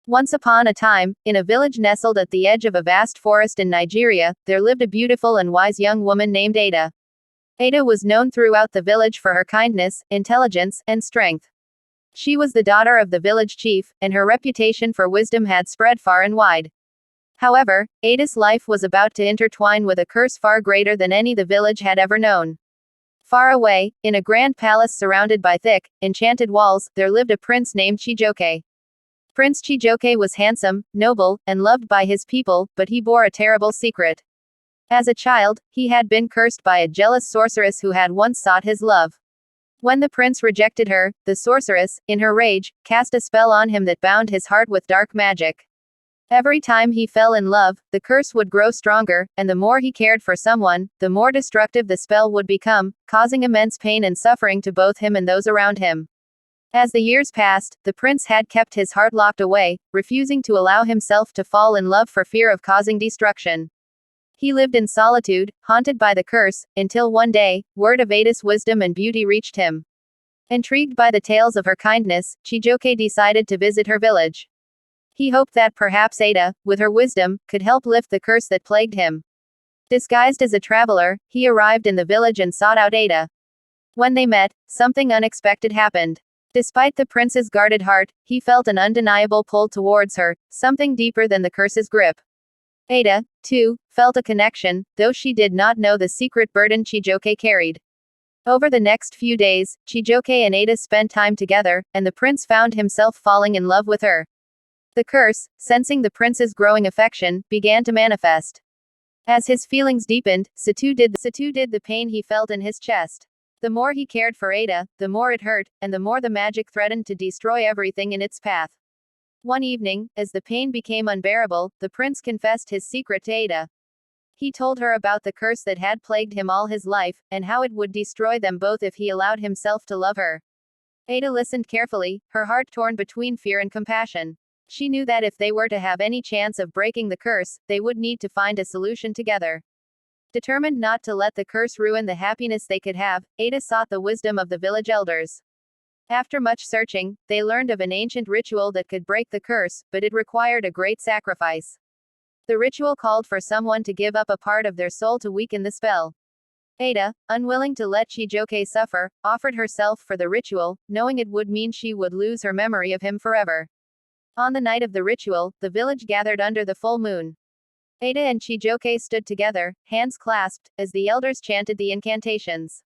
Once upon a time, in a village nestled at the edge of a vast forest in Nigeria, there lived a beautiful and wise young woman named Ada. Ada was known throughout the village for her kindness, intelligence, and strength. She was the daughter of the village chief, and her reputation for wisdom had spread far and wide. However, Ada's life was about to intertwine with a curse far greater than any the village had ever known. Far away, in a grand palace surrounded by thick, enchanted walls, there lived a prince named Chijioke. Prince Chijioke was handsome, noble, and loved by his people, but he bore a terrible secret. As a child, he had been cursed by a jealous sorceress who had once sought his love. When the prince rejected her, the sorceress, in her rage, cast a spell on him that bound his heart with dark magic. Every time he fell in love, the curse would grow stronger, and the more he cared for someone, the more destructive the spell would become, causing immense pain and suffering to both him and those around him. As the years passed, the prince had kept his heart locked away, refusing to allow himself to fall in love for fear of causing destruction. He lived in solitude, haunted by the curse, until one day, word of Ada's wisdom and beauty reached him. Intrigued by the tales of her kindness, Chijioke decided to visit her village. He hoped that perhaps Ada, with her wisdom, could help lift the curse that plagued him. Disguised as a traveler, he arrived in the village and sought out Ada. When they met, something unexpected happened. Despite the prince's guarded heart, he felt an undeniable pull towards her, something deeper than the curse's grip. Ada, too, felt a connection, though she did not know the secret burden Chijioke carried. Over the next few days, Chijioke and Ada spent time together, and the prince found himself falling in love with her. The curse, sensing the prince's growing affection, began to manifest. As his feelings deepened, so too did the pain he felt in his chest. The more he cared for Ada, the more it hurt, and the more the magic threatened to destroy everything in its path. One evening, as the pain became unbearable, the prince confessed his secret to Ada. He told her about the curse that had plagued him all his life, and how it would destroy them both if he allowed himself to love her. Ada listened carefully, her heart torn between fear and compassion. She knew that if they were to have any chance of breaking the curse, they would need to find a solution together. Determined not to let the curse ruin the happiness they could have, Ada sought the wisdom of the village elders. After much searching, they learned of an ancient ritual that could break the curse, but it required a great sacrifice. The ritual called for someone to give up a part of their soul to weaken the spell. Ada, unwilling to let Chijioke suffer, offered herself for the ritual, knowing it would mean she would lose her memory of him forever. On the night of the ritual, the village gathered under the full moon. Ada and Chijioke stood together, hands clasped, as the elders chanted the incantations.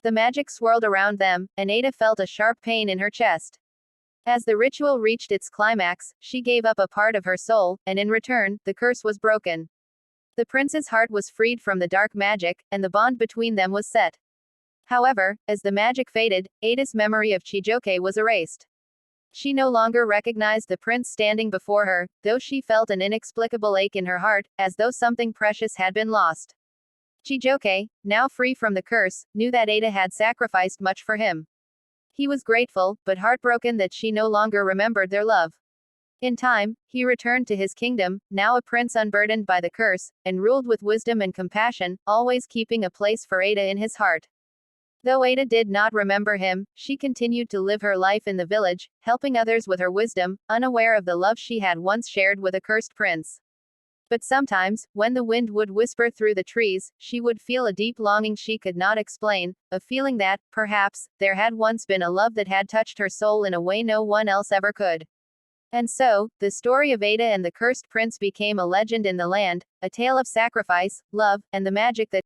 The magic swirled around them, and Ada felt a sharp pain in her chest. As the ritual reached its climax, she gave up a part of her soul, and in return, the curse was broken. The prince's heart was freed from the dark magic, and the bond between them was set. However, as the magic faded, Ada's memory of Chijioke was erased. She no longer recognized the prince standing before her, though she felt an inexplicable ache in her heart, as though something precious had been lost. Chijioke, now free from the curse, knew that Ada had sacrificed much for him. He was grateful, but heartbroken that she no longer remembered their love. In time, he returned to his kingdom, now a prince unburdened by the curse, and ruled with wisdom and compassion, always keeping a place for Ada in his heart. Though Ada did not remember him, she continued to live her life in the village, helping others with her wisdom, unaware of the love she had once shared with a cursed prince. But sometimes, when the wind would whisper through the trees, she would feel a deep longing she could not explain, a feeling that, perhaps, there had once been a love that had touched her soul in a way no one else ever could. And so, the story of Ada and the cursed prince became a legend in the land, a tale of sacrifice, love, and the magic that